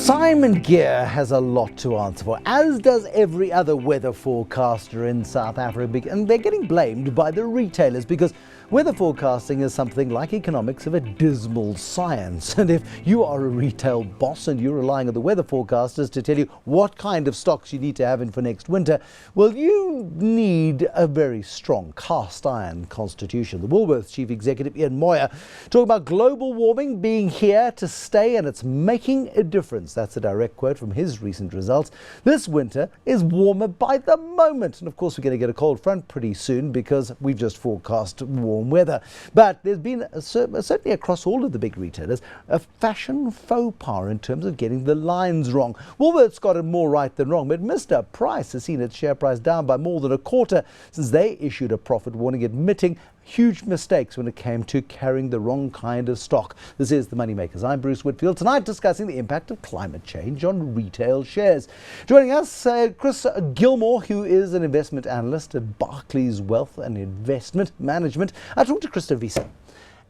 Simon Gear has a lot to answer for, as does every other weather forecaster in South Africa, and they're getting blamed by the retailers because weather forecasting is something like economics of a dismal science. And if you are a retail boss and you're relying on the weather forecasters to tell you what kind of stocks you need to have in for next winter, well, you need a very strong cast iron constitution. The Woolworths chief executive Moir talking about global warming being here to stay and it's making a difference. That's a direct quote from his recent results. This winter is warmer by the moment. And of course, we're going to get a cold front pretty soon because we've just forecast warm weather. But there's been, certainly across all of the big retailers, a fashion faux pas in terms of getting the lines wrong. Woolworths got it more right than wrong, but Mr. Price has seen its share price down by more than a quarter since they issued a profit warning admitting huge mistakes when it came to carrying the wrong kind of stock. This is the MoneyMakers. I'm Bruce Whitfield, tonight discussing the impact of climate change on retail shares. Joining us, Chris Gilmour, who is an investment analyst at Barclays Wealth and Investment Management. I talked to Christopher,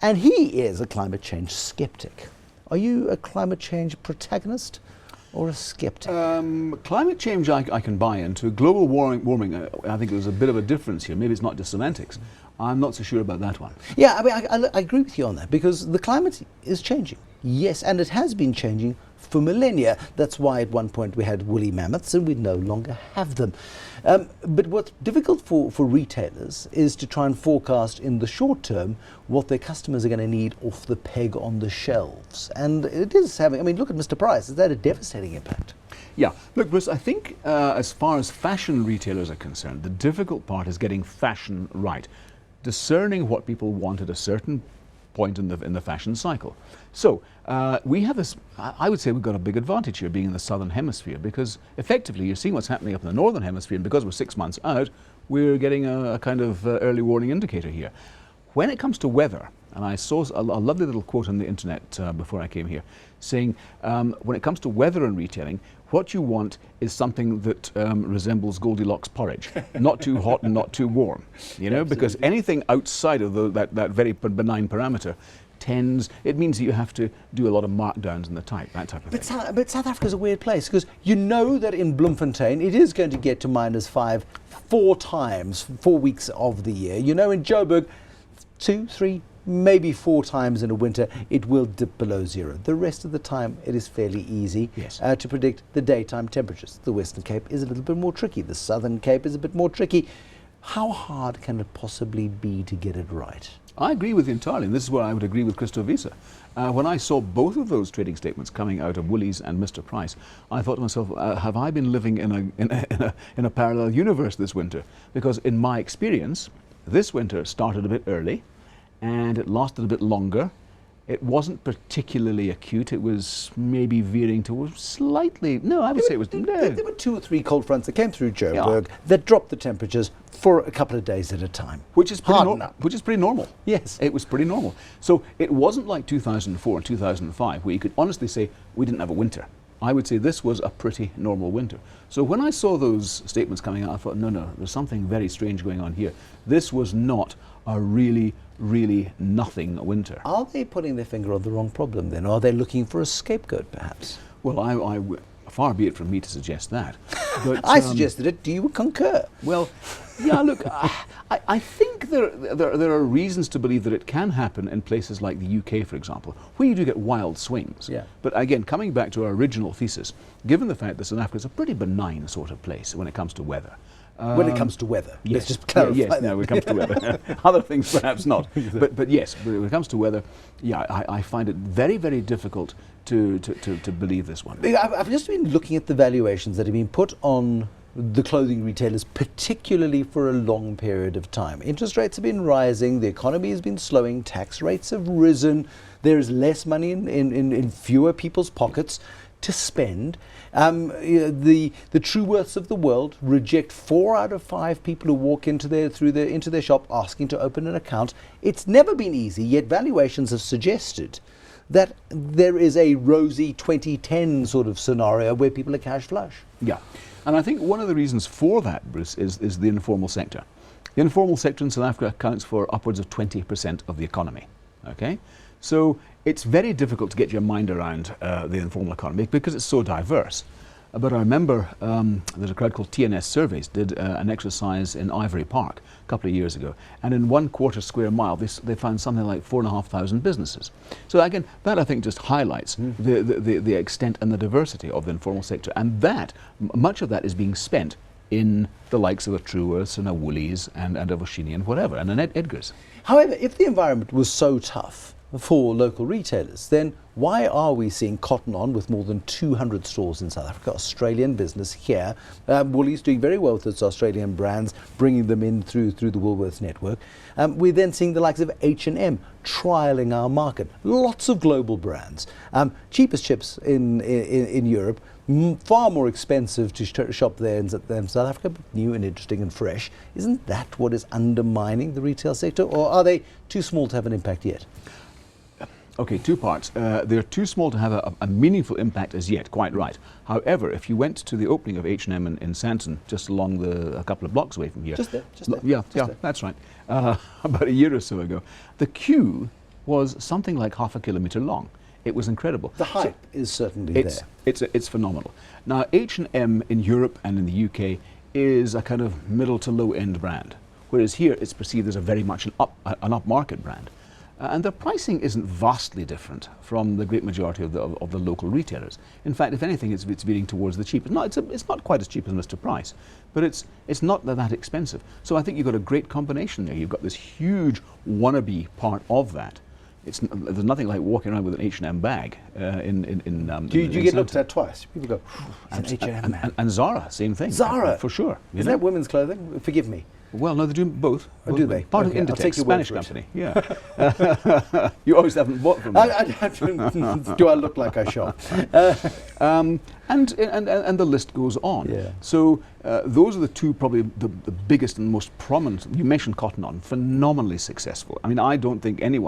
and he is a climate change skeptic. Are you a climate change protagonist or a skeptic? Climate change I can buy into. Global warming, I think there's a bit of a difference here. Maybe it's not just semantics. I'm not so sure about that one. Yeah, I mean, I agree with you on that because the climate is changing. Yes, and it has been changing for millennia. That's why at one point we had woolly mammoths and we no longer have them. But what's difficult for retailers is to try and forecast in the short term what their customers are going to need off the peg on the shelves. And it is having, I mean, look at Mr. Price. Is that a devastating impact? Yeah. Look, Bruce, I think as far as fashion retailers are concerned, the difficult part is getting fashion right. Discerning what people want at a certain point in the fashion cycle. So we have this, I would say we've got a big advantage here being in the southern hemisphere because effectively you're seeing what's happening up in the northern hemisphere, and because we're 6 months out, we're getting a kind of early warning indicator here. When it comes to weather, and I saw a lovely little quote on the internet before I came here saying when it comes to weather and retailing, what you want is something that resembles Goldilocks porridge, not too hot and not too warm, you know, because anything outside of that very benign parameter it means that you have to do a lot of markdowns in that type of thing. But South Africa's a weird place because you know that in Bloemfontein it is going to get to -5 4 times, 4 weeks of the year. You know, in Joburg, 2, 3, maybe 4 times in a winter, it will dip below zero. The rest of the time, it is fairly easy to predict the daytime temperatures. The Western Cape is a little bit more tricky. The Southern Cape is a bit more tricky. How hard can it possibly be to get it right? I agree with you entirely, and this is where I would agree with Christopher. When I saw both of those trading statements coming out of Woolies and Mr. Price, I thought to myself, have I been living in a parallel universe this winter? Because in my experience, this winter started a bit early, and it lasted a bit longer. It wasn't particularly acute. It was maybe veering towards slightly, no, I would say it was, There were 2 or 3 cold fronts that came through Joburg that dropped the temperatures for a couple of days at a time. Which is pretty normal. Yes. It was pretty normal. So it wasn't like 2004 and 2005 where you could honestly say we didn't have a winter. I would say this was a pretty normal winter. So when I saw those statements coming out, I thought, no, there's something very strange going on here. This was not a really nothing winter. Are they putting their finger on the wrong problem then? Are they looking for a scapegoat perhaps? Well, far be it from me to suggest that. But, I suggested it. Do you concur? Well, yeah, look, I think there are reasons to believe that it can happen in places like the UK, for example, where you do get wild swings. Yeah. But again, coming back to our original thesis, given the fact that South Africa is a pretty benign sort of place when it comes to weather. When it comes to weather, yes, let's just clarify that. No, when it comes to weather. Other things perhaps not. But yes, when it comes to weather, yeah, I find it very difficult to believe this one. I've just been looking at the valuations that have been put on the clothing retailers, particularly for a long period of time. Interest rates have been rising, the economy has been slowing, tax rates have risen, there is less money in fewer people's pockets to spend. The Trueworths of the world reject 4 out of 5 people who walk into their shop asking to open an account. It's never been easy, yet valuations have suggested that there is a rosy 2010 sort of scenario where people are cash flush. Yeah, and I think one of the reasons for that, Bruce, is the informal sector. The informal sector in South Africa accounts for upwards of 20% of the economy. Okay, so it's very difficult to get your mind around the informal economy because it's so diverse. But I remember there's a crowd called TNS Surveys did an exercise in Ivory Park a couple of years ago, and in 1/4 square mile they found something like 4,500 businesses. So again, that I think just highlights the extent and the diversity of the informal sector, and that much of that is being spent in the likes of a Truworths and a Woolies and a Voschini and whatever, and an Edgar's. However, if the environment was so tough for local retailers, then why are we seeing Cotton On with more than 200 stores in South Africa, Australian business here, Woolies doing very well with its Australian brands, bringing them in through the Woolworths network. We're then seeing the likes of H&M trialling our market, lots of global brands. Cheapest chips in Europe, far more expensive to shop there than South Africa, but new and interesting and fresh. Isn't that what is undermining the retail sector, or are they too small to have an impact yet? Okay, two parts. They're too small to have a meaningful impact as yet, quite right. However, if you went to the opening of H&M in Santon, just along a couple of blocks away from here. Just there? Yeah, that's right. About a year or so ago. The queue was something like half a kilometre long. It was incredible. The hype is certainly there. It's phenomenal. Now, H&M in Europe and in the UK is a kind of middle to low end brand, whereas here it's perceived as a very much an upmarket brand. And the pricing isn't vastly different from the great majority of the local retailers. In fact, if anything, it's veering towards the cheap. It's not quite as cheap as Mr. Price, but it's not that expensive. So I think you've got a great combination there. You've got this huge wannabe part of that. There's nothing like walking around with an H&M bag Do you get looked at twice? People go, it's an H&M man. And Zara, same thing. Zara? For sure. Is that women's clothing? Forgive me. Well, no, they do both. Oh, do they? Part Okay, of I'll take Inditex, your word Spanish for it. company. Yeah. You always haven't bought from them. Do I look like I shop? And the list goes on. Yeah. So those are the two probably the biggest and most prominent. You mentioned Cotton On, phenomenally successful. I mean, I don't think any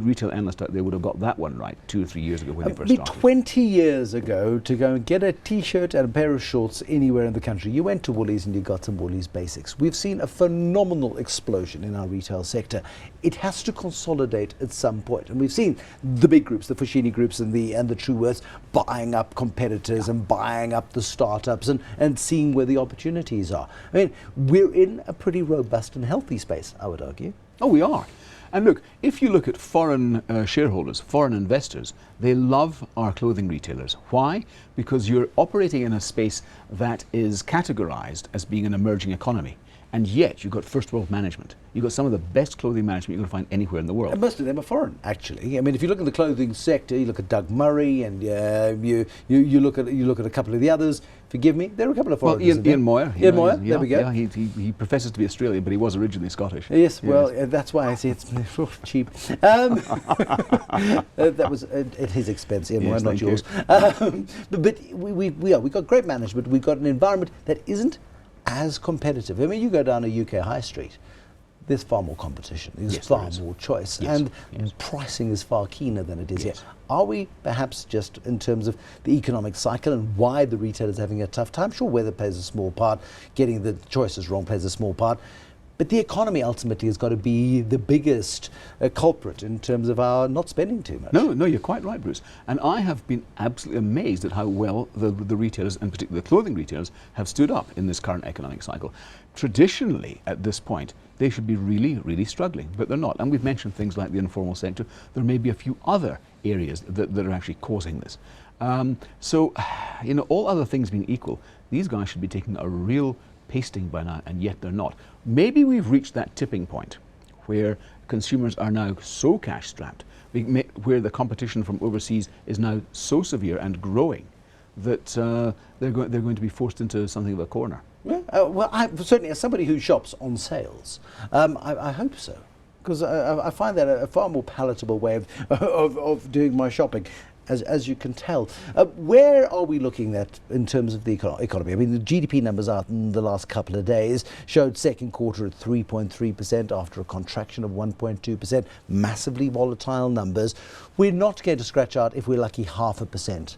retail analyst out there would have got that one right 2 or 3 years ago when they first started. 20 years ago, to go and get a T-shirt and a pair of shorts anywhere in the country, you went to Woolies and you got some Woolies basics. We've seen a phenomenal explosion in our retail sector. It has to consolidate at some point, and we've seen the big groups, the Voschini groups and the Truworths, buying up competitors and buying up the startups and seeing where the opportunities are. I mean, we're in a pretty robust and healthy space, I would argue. Oh, we are. And look, if you look at foreign shareholders, foreign investors, they love our clothing retailers. Why? Because you're operating in a space that is categorized as being an emerging economy. And yet you've got first world management. You've got some of the best clothing management you're going to find anywhere in the world. And most of them are foreign, actually. I mean, if you look at the clothing sector, you look at Doug Murray, and you look at a couple of the others. Forgive me, there are a couple of foreigners. Well, Ian Moir. Ian Moir, there we go. Yeah, he professes to be Australian, but he was originally Scottish. Yes, well, that's why I say it's cheap. That was at his expense, Ian Moir, not yours. But we've got great management. We've got an environment that isn't as competitive. I mean, you go down a UK high street, there's far more competition, there's far more choice, and pricing is far keener than it is here. Are we perhaps just, in terms of the economic cycle and why the retailers are having a tough time? Sure, weather plays a small part, getting the choices wrong plays a small part, but the economy ultimately has got to be the biggest culprit in terms of our not spending too much. No, you're quite right, Bruce. And I have been absolutely amazed at how well the retailers, and particularly the clothing retailers, have stood up in this current economic cycle. Traditionally, at this point, they should be really, really struggling, but they're not. And we've mentioned things like the informal sector. There may be a few other areas that are actually causing this. So, all other things being equal, these guys should be taking a real pasting by now, and yet they're not. Maybe we've reached that tipping point where consumers are now so cash strapped, where the competition from overseas is now so severe and growing that they're going to be forced into something of a corner. Yeah, well, certainly as somebody who shops on sales, I hope so, because I find that a far more palatable way of doing my shopping. As you can tell. Where are we looking at in terms of the economy? I mean, the GDP numbers out in the last couple of days showed second quarter at 3.3% after a contraction of 1.2%, massively volatile numbers. We're not going to scratch out, if we're lucky, 0.5%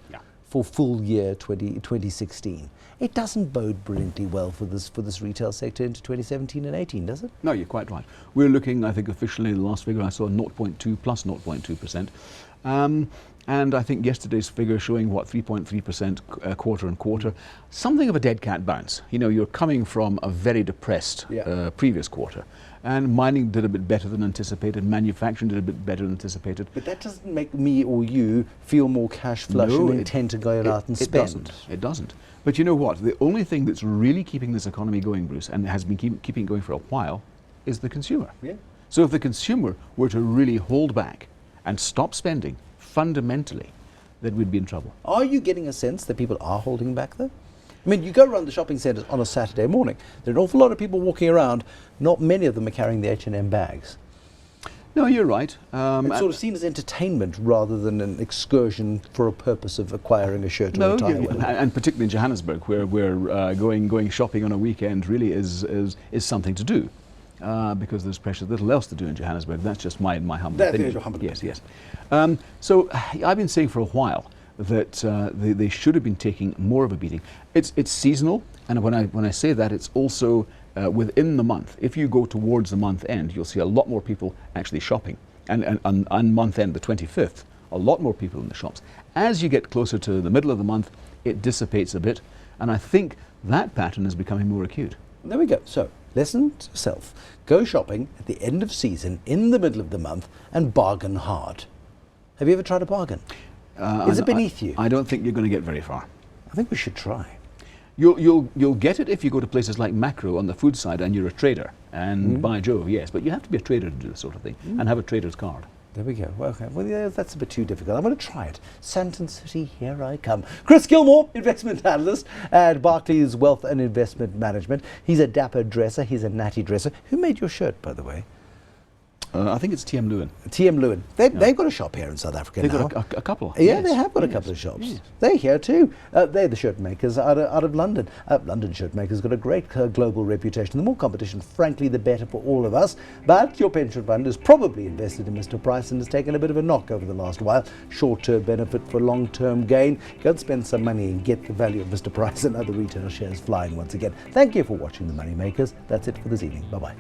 for full year 2016. It doesn't bode brilliantly well for this retail sector into 2017 and 18, does it? No, you're quite right. We're looking, I think officially, the last figure I saw, 0.2 plus 0.2%. And I think yesterday's figure showing, 3.3% quarter on quarter. Something of a dead cat bounce. You know, you're coming from a very depressed previous quarter. And mining did a bit better than anticipated. Manufacturing did a bit better than anticipated. But that doesn't make me or you feel more cash flush and intend to go out and spend. It doesn't. But you know what? The only thing that's really keeping this economy going, Bruce, and has been keeping it going for a while, is the consumer. Yeah. So if the consumer were to really hold back and stop spending fundamentally, then we'd be in trouble. Are you getting a sense that people are holding back, though? I mean, you go around the shopping centres on a Saturday morning, there are an awful lot of people walking around. Not many of them are carrying the H&M bags. No, you're right. It's sort of seen as entertainment rather than an excursion for a purpose of acquiring a shirt or a tie. And particularly in Johannesburg, where going shopping on a weekend really is something to do. Because there's precious little else to do in Johannesburg. That's just my humble opinion. Your humble opinion. Yes. So I've been saying for a while that they should have been taking more of a beating. It's seasonal, and when I say that, it's also within the month. If you go towards the month end, you'll see a lot more people actually shopping. And on month end, the 25th, a lot more people in the shops. As you get closer to the middle of the month, it dissipates a bit, and I think that pattern is becoming more acute. There we go. So, listen to yourself. Go shopping at the end of season, in the middle of the month, and bargain hard. Have you ever tried a bargain? Is it beneath you? I don't think you're going to get very far. I think we should try. You'll get it if you go to places like Macro on the food side and you're a trader. And by Jove, yes, but you have to be a trader to do this sort of thing and have a trader's card. There we go. Well, okay. Well, yeah, that's a bit too difficult. I'm going to try it. Santon City, here I come. Chris Gilmour, investment analyst at Barclays Wealth and Investment Management. He's a dapper dresser. He's a natty dresser. Who made your shirt, by the way? I think it's TM Lewin. TM Lewin. They've got a shop here in South Africa They've now. got a couple. Yeah, they have got a couple of shops. Yes. They're here too. They're the shirt makers out of London. London shirt makers got a great global reputation. The more competition, frankly, the better for all of us. But your pension fund is probably invested in Mr. Price and has taken a bit of a knock over the last while. Short-term benefit for long-term gain. Go and spend some money and get the value of Mr. Price and other retail shares flying once again. Thank you for watching the Moneymakers. That's it for this evening. Bye-bye.